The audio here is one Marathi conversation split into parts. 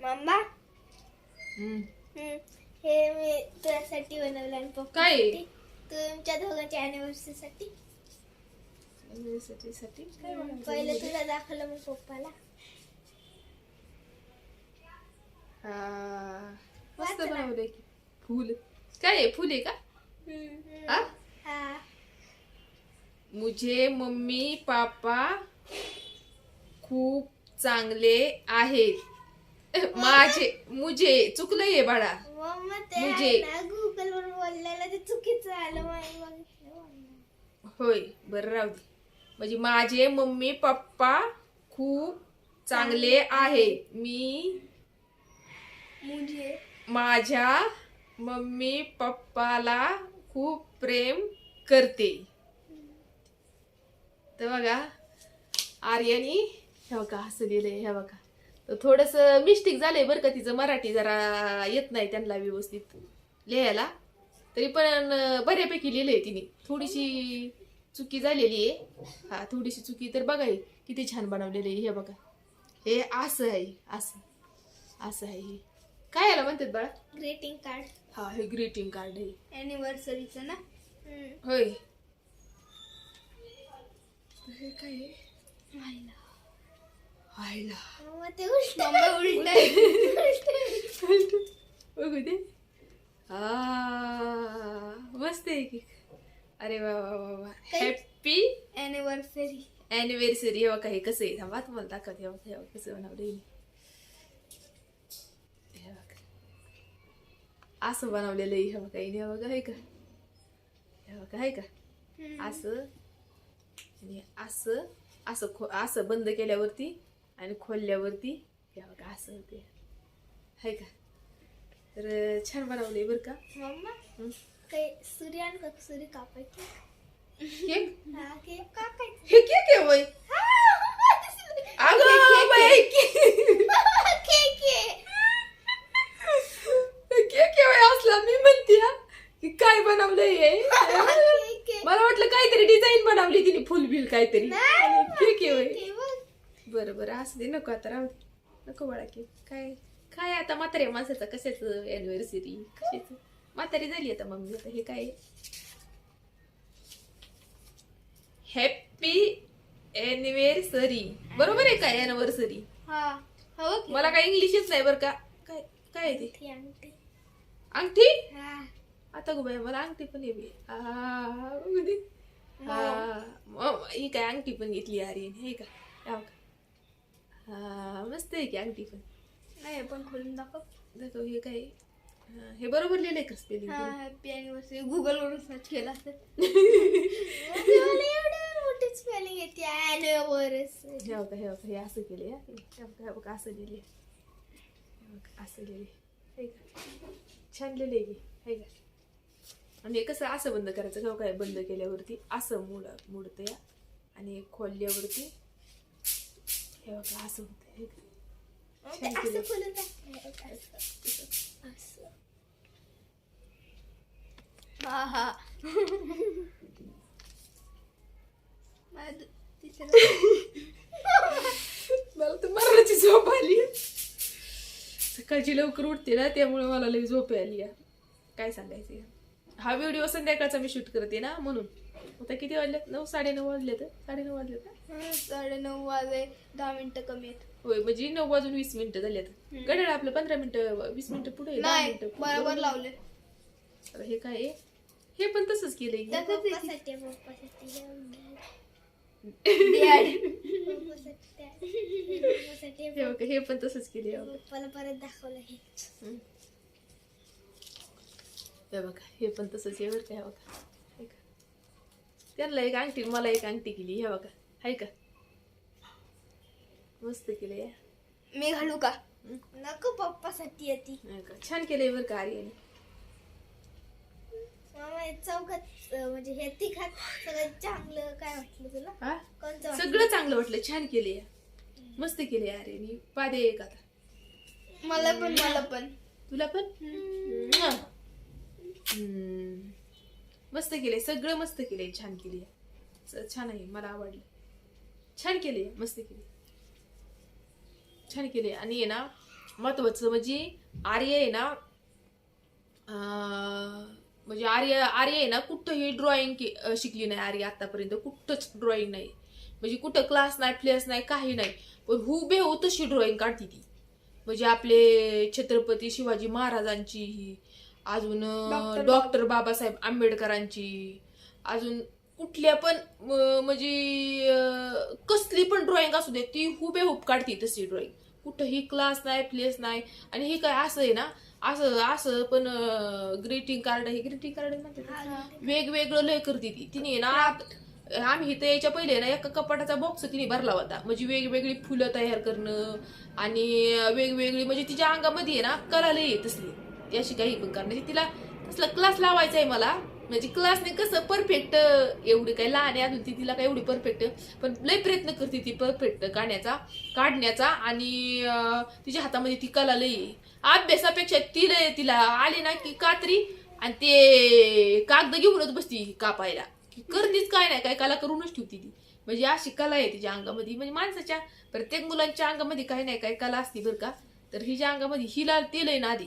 मम्मा हम्म. हे मी तुझ्यासाठी बनवलं आणि पप्पा काय? तुमच्या दोघांच्या अॅनिव्हर्सरी साठी साठी काय बनवलं? पहिले तुला दाखवलं मग पप्पाला. हा, मस्त वाच ना. बनवलंय की. फुल काय आहे? फुल आहे का? हा? हा मुझे मम्मी पापा खूप चांगले आहेत. माझे मुझे चुकलंय बाळा. मम्मा ते मुझे. आहे ना गुगल वर बोललेलं ते चुकीचं आलं होय बरं राहू दे. म्हणजे माझे मम्मी पप्पा खूप चांगले आहेत. मी मुझे माझ्या मम्मी पप्पाला खूप प्रेम करते. तर बघा आर्यानी हे बघा असं लिहिलंय. हे बघा तर थोडस मिस्टेक झालंय बरं का. तिचं मराठी जरा येत नाही त्यांना व्यवस्थित लिहायला. तरी पण बऱ्यापैकी लिहिलंय तिने. थोडीशी चुकी झालेली आहे. हा थोडीशी चुकी. तर बघा हे किती छान बनवलेलं आहे. हे बघा हे असं आहे. असं असं आहे हे. काय याला म्हणतात बाळा? ग्रीटिंग कार्ड हा हे ग्रीटिंग कार्ड आहे. अॅनिव्हर्सरीचं ना. होय. हे काय आहे? हायला मम्मा ते उलट उलट बघू दे. मस्त आहे की. अरे वा वा वा वा. Happy anniversary anniversary. हे बघा हे कसं आहे. थांबा तुम्हाला दाखवते. हे बघा कसं बनवलं. हे बघा असं बनवलेलं आहे. हे बघा हे बघा आहे का. हे बघा आहे का असं. आणि असं असं असं बंद केल्यावरती आणि खोलल्यावरती हे बघा असं होते. आहे का. तर छान बनवलंय बरं का. मम्मा काही सूर्यान का सूर्य कापायची केक. हा केक कापायचं. हे केक आहे वय. अगं बाई, केक आहे असला. मी म्हणते की काय बनवलंय हे. मला वाटलं काहीतरी डिझाईन बनवली तिने. फुल बिल काहीतरी. केक आहे वय. बरं बरं असं दे. नको आता राहू दे. नको बाळा केक. काय काय आता म्हाताऱ्या माणसाचं कशाच अॅनिव्हर्सरी कशाच. म्हातारी झाली आता मम्मी. आता हे काय हॅपी अॅनिव्हर्सरी. बरोबर आहे काय अॅनिव्हर्सरी. हा हो मला काय इंग्लिशच नाही बरं का. काय काय आहे ते. अंगठी अंगठी. हा आता गो बाई मला अंगठी पण येवी. ही काय अंगठी पण घेतली आर्यन. हे का. हा मस्त आहे की अंगठी पण. नाही पण खोलून दाखव. दाखव हे काय. हे बरोबर लिहिलंय का स्पेलिंग. हा हॅपी अॅनिव्हर्सरी गुगल वरून सर्च केला असेल. मोठी स्पेलिंग येते अॅनिव्हर्सरी. हे बघा हे बघा हे असं केलंय. हे बघा असं लिहिलंय. असं लिहिलंय. छान लिहिलंय की. हे का. आणि हे कसं असं बंद करायचं. का काय बंद केल्यावरती असं मुडत या. आणि खोलल्यावरती हे बघा असं होतं. हे का. छान केलंय. असं खोलून दाखव. असं हा हा मला तर मरणाची झोप आली. सकाळची लवकर उठते ना त्यामुळे मला लई झोप आली. काय सांगायचं. हा व्हिडिओ संध्याकाळचा मी शूट करते ना म्हणून. आता किती वाजलेत. 9 9:30 वाजलेत. 9:30 वाजलेत ना. 9:30 वाजले 10 मिनिटं कमी आहेत. होय म्हणजे 9 वाजून 20 मिनिटं झालेत. घड्याळ आपलं 15 मिनिटं 20 मिनिटं पुढे 10 नाही मिनिटं बरोबर लावले. हे काय आहे. हे पण तसंच केलंय. पप्पासाठी हे पण तसंच केलंय. पप्पाला परत दाखवलं हे. हे बघा हे पण तसंच आहे बरं का. हे बघा हे का. त्यांना एक अंगठी मला एक अंगठी केली. हे बघा हाय का. मस्त केलंय. मी घालू का. नको पप्पासाठी येते. छान केलंय बरं का आर्याने. मामा चौकात म्हणजे हे तिखट सगळं चांगलं काय वाटलं तुला. हा कोणतं सगळं चांगलं वाटलं. छान केलंय. मस्त केलंय आर्याने. पादे एक आता मला पण तुला पण. मस्त केलंय. सगळं मस्त केलंय. छान केलंय. छान आहे. मला आवडलं. छान केलंय. मस्त केलंय. छान केलंय. आणि ना महत्वाचं म्हणजे आर्य आहे ना, म्हणजे आर्य आहे ना कुठंही ड्रॉइंग शिकली नाही. आर्य आतापर्यंत कुठंच ड्रॉइंग नाही, म्हणजे कुठं क्लास नाही, प्लेस नाही, काही नाही. पण हुबेहू तशी ड्रॉइंग काढते ती. म्हणजे आपले छत्रपती शिवाजी महाराजांची, अजून डॉक्टर बाबासाहेब आंबेडकरांची, अजून कुठल्या पण म्हणजे कसली पण ड्रॉइंग असू दे ती हुबेहूब काढते तशी ड्रॉइंग. कुठंही क्लास नाही, प्लेस नाही. आणि हे काय असं आहे ना, असं असं पण ग्रीटिंग कार्ड म्हणतात, वेगवेगळं लय करते ती. तिने ना आम्ही इथं यायच्या पहिले ना एका कपाटाचा बॉक्स तिने भरला होता. म्हणजे वेगवेगळी फुलं तयार करणं आणि वेगवेगळी, म्हणजे तिच्या अंगामध्ये आहे ना कला लय आहे तसली. ती अशी काही पण करणार. म्हणजे तिला तसला क्लास लावायचा आहे मला. म्हणजे क्लासने कसं परफेक्ट, एवढी काही लहान आहे अजून ती, तिला काय एवढी परफेक्ट, पण लय प्रयत्न करते ती परफेक्ट काढण्याचा. आणि तिच्या हातामध्ये ती कला लय आहे. अभ्यासापेक्षा तिला आली ना की कात्री आणि ते कागद घेऊनच बसती कापायला. करतीच काय नाही काय कला करूनच ठेवती ती. म्हणजे अशी कला आहे तिच्या अंगामध्ये. म्हणजे माणसाच्या प्रत्येक मुलांच्या अंगामध्ये काही नाही काय कला असते बरं का. तर हिच्या अंगामध्ये हिला तेल आहे ना आधी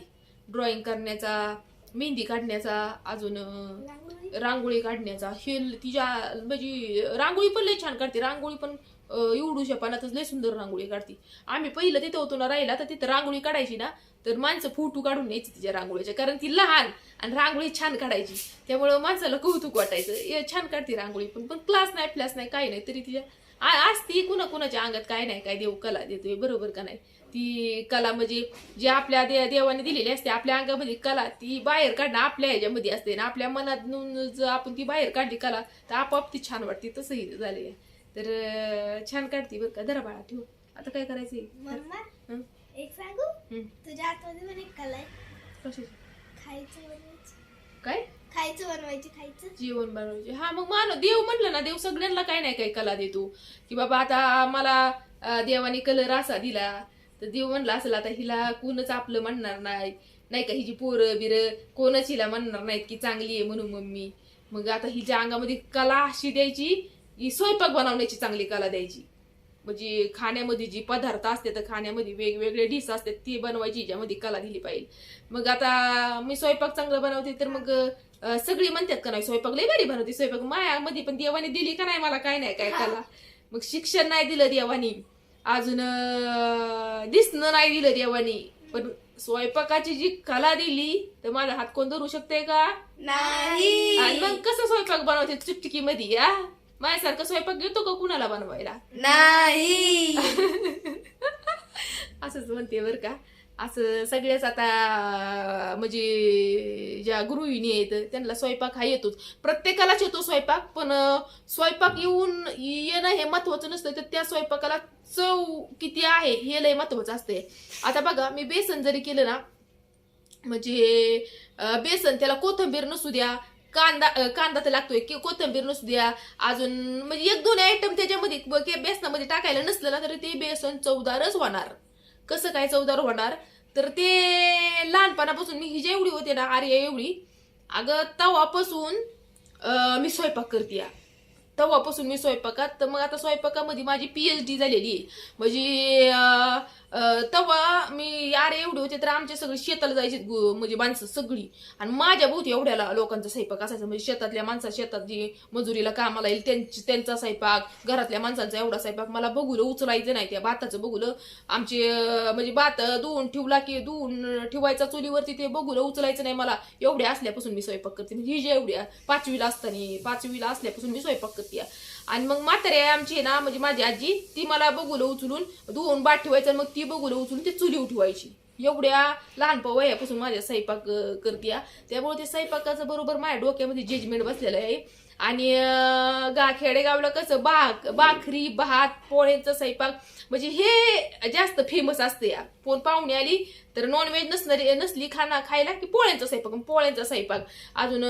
ड्रॉइंग करण्याचा, मेहंदी काढण्याचा, अजून रांगोळी काढण्याचा. हे तिच्या म्हणजे रांगोळी पण लय छान काढते. रांगोळी पण एवढूशा पानातच लय सुंदर रांगोळी काढते. आम्ही पहिलं तिथं होतो ना राहिला, तर तिथं रांगोळी काढायची ना तर माणसं फोटो काढून न्यायची तिच्या रांगोळीच्या, कारण ती लहान आणि रांगोळी छान काढायची. त्यामुळं माणसाला कौतुक वाटायचं, छान काढते रांगोळी. पण क्लास नाही, प्लास नाही, काही नाही. तरी तिच्या असती कुणाच्या अंगात काय नाही काय देव कला देतोय, बरोबर का नाही. ती कला म्हणजे जी आपल्या देवाने दिलेली असते आपल्या अंगामध्ये कला, ती बाहेर काढणं आपल्या ह्याच्यामध्ये असते ना. आपल्या मनातून जर आपण ती बाहेर काढली कला तर आपोआप ती छान वाटते. तसंही झाले. तर छान काढते बरं का. धरा बाळा ठेव. आता काय करायचंय? एक सांगू, तुझ्या आतमध्ये पण एक कला आहे. कशाची? खायचं बनवायचं. काय? खायचं बनवायची, खायचं जेवण बनवायचे. हा मग मानो देव म्हटलं ना, देव सगळ्यांना काय नाही काय कला देतो. की बाबा आता मला देवाने कलर असा दिला तर देव म्हणला असेल आता हिला कोणच आपलं म्हणणार नाही का, हिची पोरं बिरं कोणच हिला म्हणणार नाहीत की चांगली आहे म्हणून मम्मी. मग आता हिच्या अंगामध्ये कला अशी द्यायची की स्वयंपाक बनवण्याची चांगली कला द्यायची. म्हणजे खाण्यामध्ये जी पदार्थ असते तर खाण्यामध्ये वेगवेगळे डिश असतात ती बनवायची, हिच्यामध्ये कला दिली पाहिजे. मग आता मी स्वयंपाक चांगला बनवते तर मग सगळी म्हणतात का नाही स्वयंपाक लय भारी बनवते. स्वयंपाक मायामध्ये पण देवाने दिली का नाही मला काय नाही काय कला. मग शिक्षण नाही दिलं देवानी, अजून दिसणं नाही दिलं देवानी, पण स्वयंपाकाची जी कला दिली तर माझा हात कोण धरू शकते का? नाही. आणि मग कसं स्वयंपाक बनवते चुटकी मध्ये? या माझ्यासारखं स्वयंपाक येतो का कुणाला बनवायला? नाही. असंच म्हणते बरं का. असं सगळ्याच आता म्हणजे ज्या गृहिणी आहेत त्यांना स्वयंपाक हा येतोच, प्रत्येकालाच येतो स्वयंपाक. पण स्वयंपाक येणं हे महत्वाचं नसतं, तर त्या स्वयंपाकाला चव किती आहे हे लय महत्वाचं असते. आता बघा मी बेसन जरी केलं ना, म्हणजे बेसन त्याला कोथिंबीर नसू द्या, कांदा तर लागतोय की कोथिंबीर नसू द्या, अजून म्हणजे एक दोन आयटम त्याच्यामध्ये बेसनामध्ये टाकायला नसलं ना तरी ते बेसन चवदारच होणार. कसं काय चवदार होणार? तर ते लहानपणापासून मी ही जे एवढी होते ना आर्या एवढी, अगं तेव्हापासून मी स्वयंपाक करते. तेव्हापासून मी स्वयंपाकात, तर मग आता स्वयंपाकामध्ये माझी PhD झालेली आहे. म्हणजे तेव्हा मी यार एवढे होते तर आमच्या सगळे शेताला जायचे म्हणजे माणसं सगळी, आणि माझ्या भोवती एवढ्या लोकांचा स्वयंपाक असायचा. म्हणजे शेतातल्या माणसं, शेतात जी मजुरीला कामाला येईल त्यांचा स्वयंपाक, घरातल्या माणसांचा एवढा स्वयंपाक. मला बघुलं उचलायचं नाही, त्या भाताचं बघुलं आमचे म्हणजे भात धुवून ठेवला की धुवून ठेवायचा चुलीवरती, ते बघुलं उचलायचं नाही मला. एवढ्या असल्यापासून मी स्वयंपाक करते. ही जे एवढ्या 5वीला असल्यापासून मी स्वयंपाक करते. आणि मग म्हातारे आमची ना, म्हणजे माझी आजी, ती मला बघुलं उचलून धुवून भात ठेवायचं, मग ती बघुलं उचलून ते चुली ठेवायची. एवढ्या लहान वयापासून माझ्या स्वयंपाक करते. त्यामुळे ते स्वयंपाकाचं बरोबर माझ्या डोक्यामध्ये जजमेंट बसलेलं आहे. आणि खेडेगावला कसं भाकरी भात पोळ्यांचा स्वयंपाक म्हणजे हे जास्त फेमस असते. कोण पाहुणे आली तर नॉनव्हेज नसली खायला की पोळ्यांचा स्वयंपाक, अजून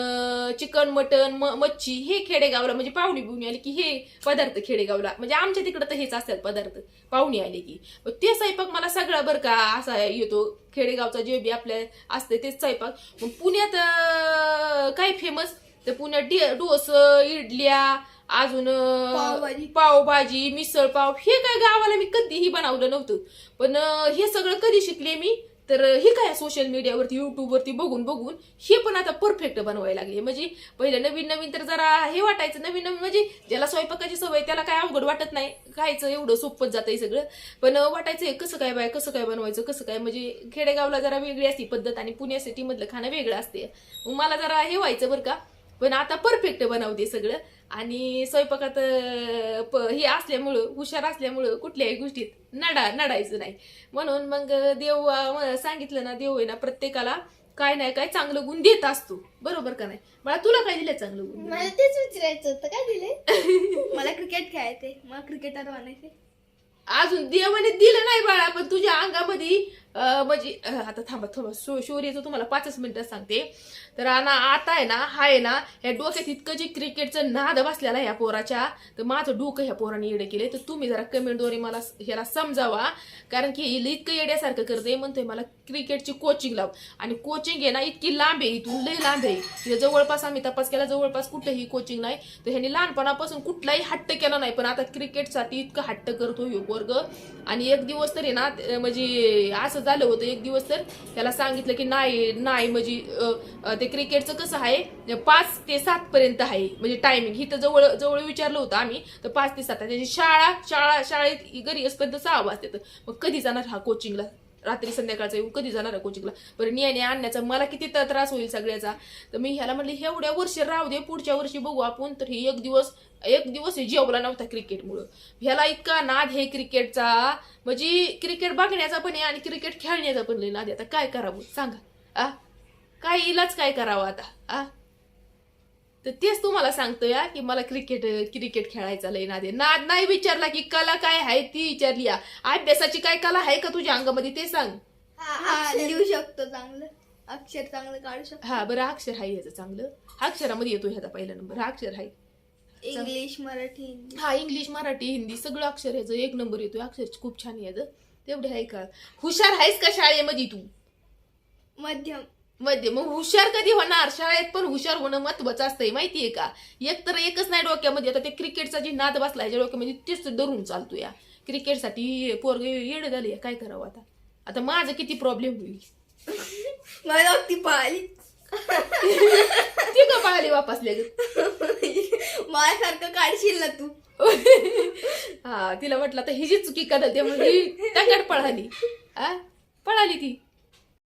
चिकन मटन मच्छी हे खेडेगावला, म्हणजे पाहुणे बिवणी आली की हे पदार्थ खेडेगावला, म्हणजे आमच्या तिकडं तर हेच असतात पदार्थ पाहुणे आले की. ते स्वयंपाक मला सगळा बरं का असा येतो. खेडेगावचा जे बी आपल्या असते तेच स्वयंपाक. मग पुण्यात काय फेमस तर पुण्यात डोस, इडल्या, अजून पावभाजी. पावभाजी, मिसळ पाव, हे काय गावाला मी कधीही बनवलं नव्हतं. पण हे सगळं कधी शिकले मी, तर हे काय सोशल मीडियावरती, युट्यूबवरती बघून बघून हे पण आता परफेक्ट बनवायला लागले. म्हणजे पहिले नवीन नवीन तर जरा हे वाटायचं, नवीन नवीन म्हणजे ज्याला स्वयंपाकाची सवय त्याला काय अवघड वाटत नाही, खायचं एवढं सोपं जातंय सगळं. पण वाटायचं कसं काय बाय, कसं काय बनवायचं, कसं काय, म्हणजे खेडेगावला जरा वेगळी असते पद्धत आणि पुणे सिटी मधलं खाणं वेगळं असते. मग मला जरा हे व्हायचं बरं का, पण आता परफेक्ट बनवते सगळं. आणि स्वयंपाकात हे असल्यामुळं, हुशार असल्यामुळं कुठल्याही गोष्टीत नडायचं नाही. म्हणून मग देव सांगितलं ना, देव आहे ना प्रत्येकाला काय नाही काय चांगलं गुण देत असतो, बरोबर का नाही? मला तुला काय दिलं चांगलं गुण? मला तेच विचारायचं होतं, काय दिले? मला क्रिकेट खेळायचे, मला क्रिकेटर बनायचे. अजून देवाने दिलं नाही बाळा, पण तुझ्या अंगामध्ये म्हणजे आता थांबा शौर्याचं तुम्हाला 5 मिनिटात सांगते. तर आता आहे ना, हा आहे ना, ह्या डोक्यात इतकं जे क्रिकेटचं नाद बसलेला ह्या पोराच्या, तर माझं डोकं ह्या पोराने येडे केले. तर तुम्ही जरा कमेंटद्वारे मला ह्याला समजावा, कारण की इतकं येड्यासारखं करते. म्हणतोय मला क्रिकेटची कोचिंग लाव, आणि कोचिंग आहे ना इतकी लांब आहे, इथून लय लांब आहे. तिथे जवळपास आम्ही तपास केला, जवळपास कुठेही कोचिंग नाही. तर ह्याने लहानपणापासून कुठलाही हट्ट केला नाही, पण आता क्रिकेटसाठी इतकं हट्ट करतो हे वर्ग. आणि एक दिवस तरी ना, म्हणजे असं झालं होतं, एक दिवस तर त्याला सांगितलं की नाही म्हणजे ते क्रिकेटचं कसं आहे 5 ते 7 पर्यंत आहे, म्हणजे टायमिंग. ही तर जवळ जवळ विचारलं होतं आम्ही, तर 5 ते 7 आहे त्याची शाळेत घरी असपर्यंत 6 वाजतात. मग कधी जाणार हा कोचिंगला, रात्री संध्याकाळचा येऊन कधी जाणार आहे कोचिंगला? बरं नेणे आणण्याचा मला किती त्रास होईल सगळ्याचा. तर मी ह्याला म्हणले एवढ्या वर्ष राहू दे, पुढच्या वर्षी बघू आपण. तर हे एक दिवस जेवला नव्हता क्रिकेटमुळं. ह्याला इतका नाद हे क्रिकेटचा, म्हणजे क्रिकेट बघण्याचा पण आहे आणि क्रिकेट खेळण्याचा पण लय नाद. आता काय करावं सांगा? काय इलाज काय करावं आता? तर तेच तुम्हाला सांगतोय की मला क्रिकेट खेळायचा लय नाद आहे. नाद नाही विचारला की कला काय आहे ती विचारली. अभ्यासाची काय कला आहे का तुझ्या अंगामध्ये ते सांग. लिहू शकतो चांगलं, अक्षर चांगलं काढू शकतो. हा बरं, अक्षर आहे ह्याचं चांगलं, अक्षरामध्ये येतो ह्याचा पहिला नंबर, हा अक्षर आहे. इंग्लिश, मराठी, हिंदी. हा इंग्लिश, मराठी, हिंदी सगळं अक्षर ह्याचं 1 नंबर येतोय. अक्षर खूप छान याचं. तेवढे आहे का? हुशार आहेस का शाळेमध्ये तू? मध्यम. मग हुशार कधी होणार? शाळेत पण हुशार होणं महत्वाचं असतंय, माहितीये का? एकच नाही डोक्यामध्ये. आता ते क्रिकेटचा जी नाद बसलाय डोक्यामध्ये तेच धरून चालतो. या क्रिकेटसाठी पोरग येडे झाले, काय करावं आता माझं किती प्रॉब्लेम होईल. मला ती पाहिली ती का पाहिली वापसले माझ्यासारखं काढशील ना तू. हा तिला म्हटलं आता हिची चुकी कदा ते म्हणजे टंगड पळाली ती.